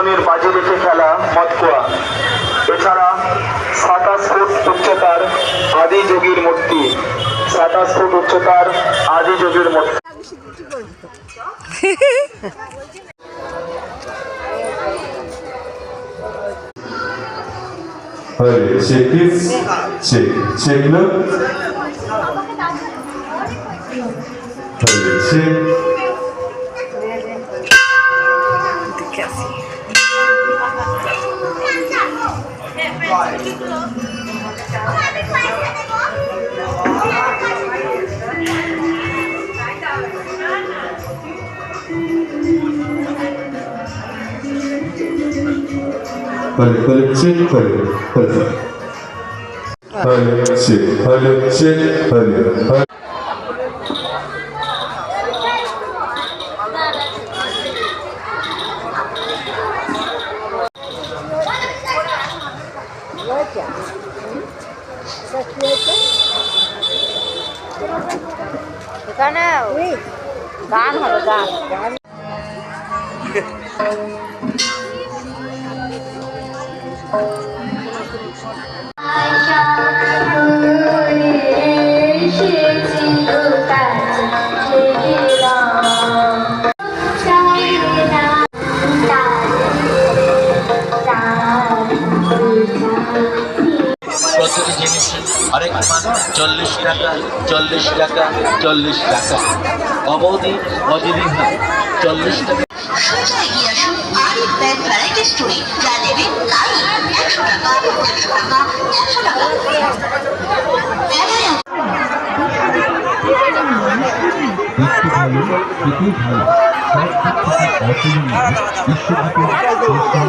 ধরনের বাজি রেখে খেলা মতকুয়া। এছাড়া 27 ফুট উচ্চতার আদি যোগীর মূর্তি, 27 ফুট উচ্চতার আদি যোগীর মূর্তি। Hadi çekiz, çekle. Hadi çek. Hadi çek, hadi. Hadi çek, hadi. এখানে গান হবে গান। প্রতিটি জিনিস আরেক মান 40 টাকা 40 টাকা 40 টাকা অবধি অজিদিন 40 টাকা। সোজা এগিয়ে আসুন আরিফ ব্যাংক ভ্যারাইটি স্টোরে, যা নেবেন তাই 100 টাকা 100 টাকা 100 টাকা। ভালো,